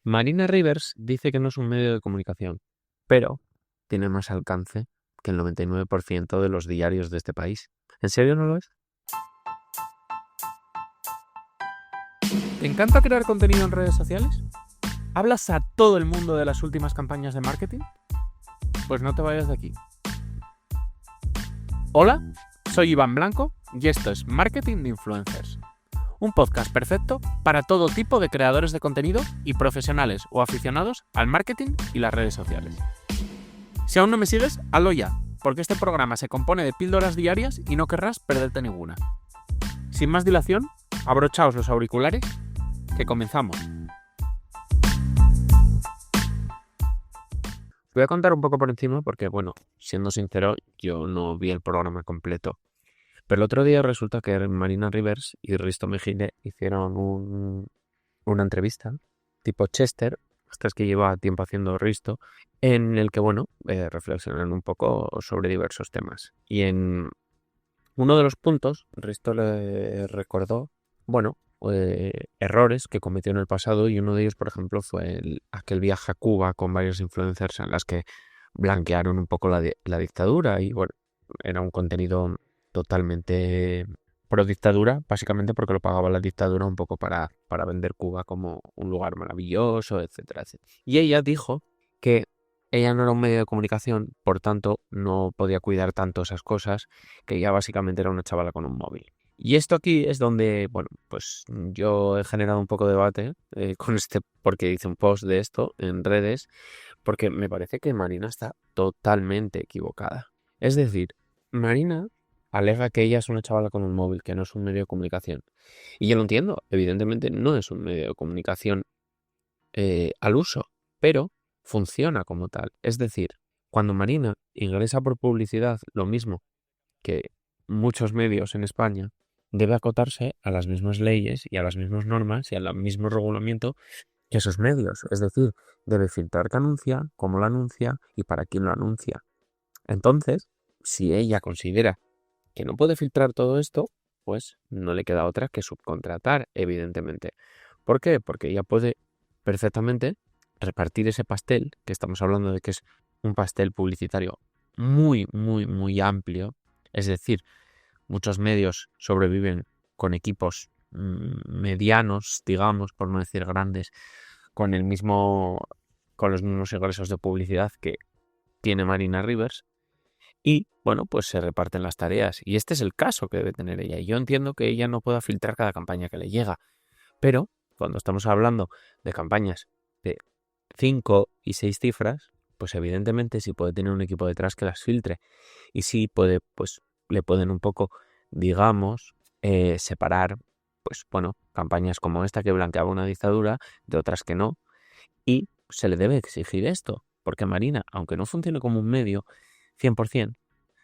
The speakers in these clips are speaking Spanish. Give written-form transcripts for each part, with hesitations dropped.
Marina Rivers dice que no es un medio de comunicación, pero tiene más alcance que el 99% de los diarios de este país. ¿En serio no lo es? ¿Te encanta crear contenido en redes sociales? ¿Hablas a todo el mundo de las últimas campañas de marketing? Pues no te vayas de aquí. Hola, soy Iván Blanco y esto es Marketing de Influencers, un podcast perfecto para todo tipo de creadores de contenido y profesionales o aficionados al marketing y las redes sociales. Si aún no me sigues, hazlo ya, porque este programa se compone de píldoras diarias y no querrás perderte ninguna. Sin más dilación, abrochaos los auriculares, que comenzamos. Voy a contar un poco por encima porque, siendo sincero, yo no vi el programa completo. Pero el otro día resulta que Marina Rivers y Risto Mejide hicieron una entrevista tipo Chester, estas que lleva tiempo haciendo Risto, en el que, reflexionan un poco sobre diversos temas. Y en uno de los puntos, Risto le recordó, errores que cometió en el pasado, y uno de ellos, por ejemplo, fue aquel viaje a Cuba con varios influencers en las que blanquearon un poco la dictadura y, era un contenido totalmente pro dictadura, básicamente porque lo pagaba la dictadura un poco para vender Cuba como un lugar maravilloso, etcétera, etcétera. Y ella dijo que ella no era un medio de comunicación, por tanto no podía cuidar tanto esas cosas, que ella básicamente era una chavala con un móvil. Y esto aquí es donde, yo he generado un poco de debate porque hice un post de esto en redes, porque me parece que Marina está totalmente equivocada. Es decir, Marina alega que ella es una chavala con un móvil, que no es un medio de comunicación. Y yo lo entiendo, evidentemente no es un medio de comunicación al uso, pero funciona como tal. Es decir, cuando Marina ingresa por publicidad, lo mismo que muchos medios en España, debe acotarse a las mismas leyes y a las mismas normas y al mismo regulamiento que esos medios. Es decir, debe filtrar qué anuncia, cómo lo anuncia y para quién lo anuncia. Entonces, si ella considera que no puede filtrar todo esto, pues no le queda otra que subcontratar, evidentemente. ¿Por qué? Porque ella puede perfectamente repartir ese pastel, que estamos hablando de que es un pastel publicitario muy, muy, muy amplio. Es decir, muchos medios sobreviven con equipos medianos, digamos, por no decir grandes, con los mismos ingresos de publicidad que tiene Marina Rivers. Y, pues se reparten las tareas. Y este es el caso que debe tener ella. Y yo entiendo que ella no pueda filtrar cada campaña que le llega. Pero cuando estamos hablando de campañas de 5 y 6 cifras, pues evidentemente sí puede tener un equipo detrás que las filtre. Y sí puede, pues le pueden un poco, digamos, separar, campañas como esta que blanqueaba una dictadura de otras que no. Y se le debe exigir esto. Porque Marina, aunque no funcione como un medio 100%,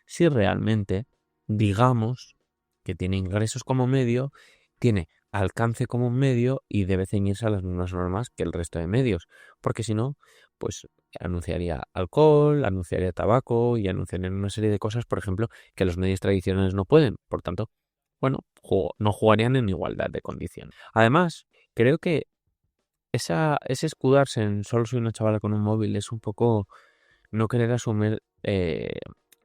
si realmente, digamos, que tiene ingresos como medio, tiene alcance como un medio y debe ceñirse a las mismas normas que el resto de medios, porque si no, pues anunciaría alcohol, anunciaría tabaco y anunciaría una serie de cosas, por ejemplo, que los medios tradicionales no pueden. Por tanto, no jugarían en igualdad de condiciones. Además, creo que ese escudarse en solo soy una chavala con un móvil es un poco no querer asumir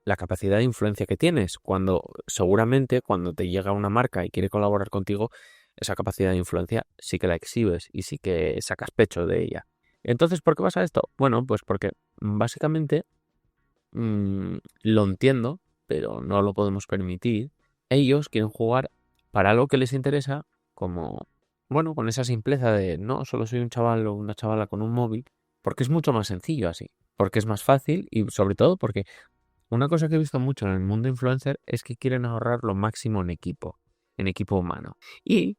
la capacidad de influencia que tienes, cuando seguramente cuando te llega una marca y quiere colaborar contigo, esa capacidad de influencia sí que la exhibes y sí que sacas pecho de ella. Entonces, ¿por qué pasa esto? Bueno, pues porque básicamente lo entiendo, pero no lo podemos permitir. Ellos quieren jugar para algo que les interesa, como, con esa simpleza de no, solo soy un chaval o una chavala con un móvil, porque es mucho más sencillo así, porque es más fácil y sobre todo porque una cosa que he visto mucho en el mundo influencer es que quieren ahorrar lo máximo en equipo humano. Y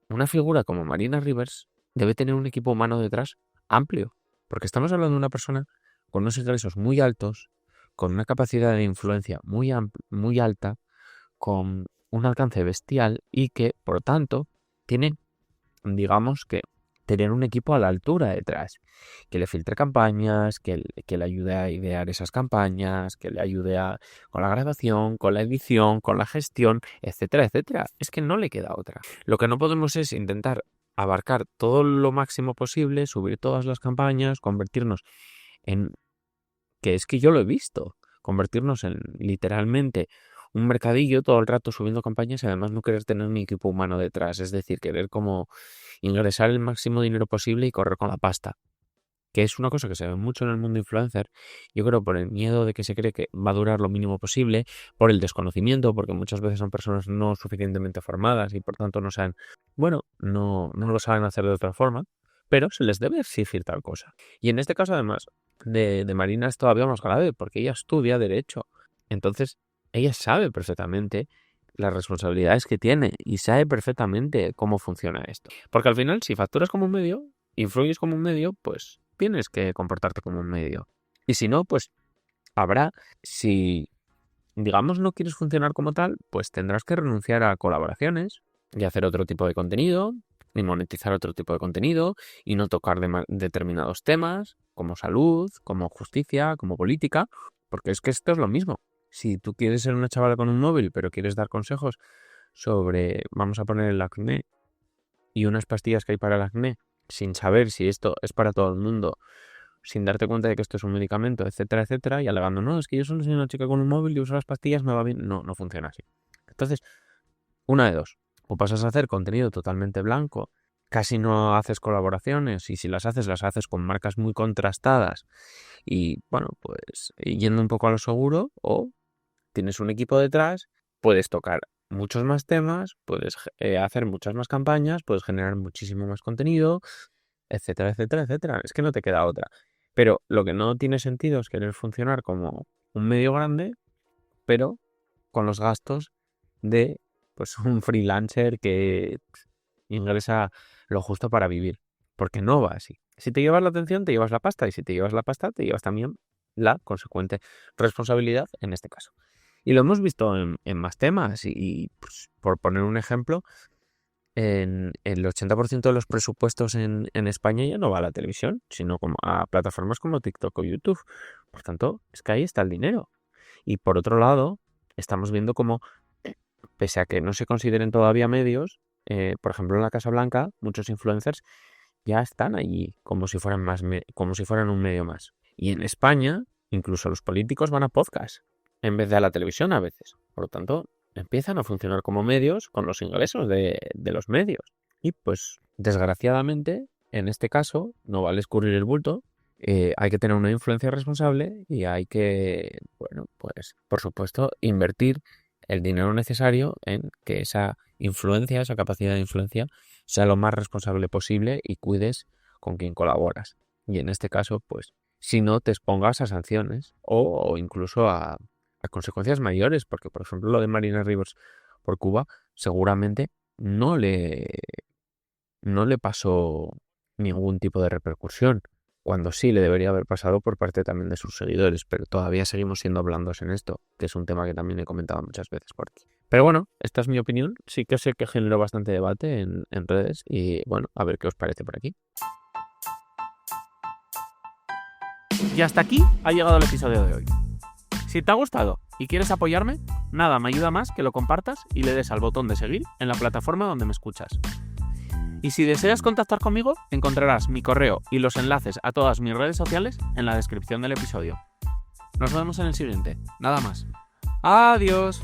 una figura como Marina Rivers debe tener un equipo humano detrás amplio, porque estamos hablando de una persona con unos ingresos muy altos, con una capacidad de influencia muy alta, con un alcance bestial y que, por tanto, tiene, digamos que, tener un equipo a la altura detrás, que le filtre campañas, que le ayude a idear esas campañas, que le ayude con la grabación, con la edición, con la gestión, etcétera, etcétera. Es que no le queda otra. Lo que no podemos es intentar abarcar todo lo máximo posible, subir todas las campañas, convertirnos en, que es que yo lo he visto, convertirnos en literalmente un mercadillo todo el rato subiendo campañas y además no querer tener ni equipo humano detrás, es decir, querer como ingresar el máximo dinero posible y correr con la pasta, que es una cosa que se ve mucho en el mundo influencer. Yo creo por el miedo de que se cree que va a durar lo mínimo posible, por el desconocimiento, porque muchas veces son personas no suficientemente formadas y por tanto no saben, no lo saben hacer de otra forma, pero se les debe exigir tal cosa. Y en este caso además de Marina es todavía más grave porque ella estudia Derecho, entonces ella sabe perfectamente las responsabilidades que tiene y sabe perfectamente cómo funciona esto. Porque al final, si facturas como un medio, influyes como un medio, pues tienes que comportarte como un medio. Y si no, pues si digamos no quieres funcionar como tal, pues tendrás que renunciar a colaboraciones y hacer otro tipo de contenido, y monetizar otro tipo de contenido, y no tocar determinados temas, como salud, como justicia, como política, porque es que esto es lo mismo. Si tú quieres ser una chavala con un móvil, pero quieres dar consejos sobre, vamos a poner el acné y unas pastillas que hay para el acné, sin saber si esto es para todo el mundo, sin darte cuenta de que esto es un medicamento, etcétera, etcétera, y alegando, no, es que yo solo soy una chica con un móvil y uso las pastillas, me va bien. No funciona así. Entonces, una de dos. O pasas a hacer contenido totalmente blanco, casi no haces colaboraciones, y si las haces con marcas muy contrastadas y, bueno, pues yendo un poco a lo seguro, o tienes un equipo detrás, puedes tocar muchos más temas, puedes hacer muchas más campañas, puedes generar muchísimo más contenido, etcétera, etcétera, etcétera. Es que no te queda otra. Pero lo que no tiene sentido es querer funcionar como un medio grande, pero con los gastos de pues un freelancer que ingresa lo justo para vivir. Porque no va así. Si te llevas la atención, te llevas la pasta. Y si te llevas la pasta, te llevas también la consecuente responsabilidad en este caso. Y lo hemos visto en más temas. Y pues, por poner un ejemplo, en el 80% de los presupuestos en España ya no va a la televisión, sino como a plataformas como TikTok o YouTube. Por tanto, es que ahí está el dinero. Y por otro lado, estamos viendo como, pese a que no se consideren todavía medios, por ejemplo en la Casa Blanca, muchos influencers ya están allí como si fueran como si fueran un medio más. Y en España, incluso los políticos van a podcast en vez de a la televisión a veces. Por lo tanto, empiezan a funcionar como medios con los ingresos de los medios. Y pues, desgraciadamente, en este caso, no vale escurrir el bulto. Hay que tener una influencia responsable y hay que, bueno, pues, por supuesto, invertir el dinero necesario en que esa influencia, esa capacidad de influencia, sea lo más responsable posible y cuides con quien colaboras. Y en este caso, pues, si no te expongas a sanciones o incluso a consecuencias mayores, porque, por ejemplo, lo de Marina Rivers por Cuba seguramente no le pasó ningún tipo de repercusión, cuando sí le debería haber pasado por parte también de sus seguidores, pero todavía seguimos siendo blandos en esto, que es un tema que también he comentado muchas veces por aquí. Pero bueno, esta es mi opinión, sí que sé que generó bastante debate en redes y bueno, a ver qué os parece por aquí. Y hasta aquí ha llegado el episodio de hoy. Si te ha gustado y quieres apoyarme, nada me ayuda más que lo compartas y le des al botón de seguir en la plataforma donde me escuchas. Y si deseas contactar conmigo, encontrarás mi correo y los enlaces a todas mis redes sociales en la descripción del episodio. Nos vemos en el siguiente. Nada más. ¡Adiós!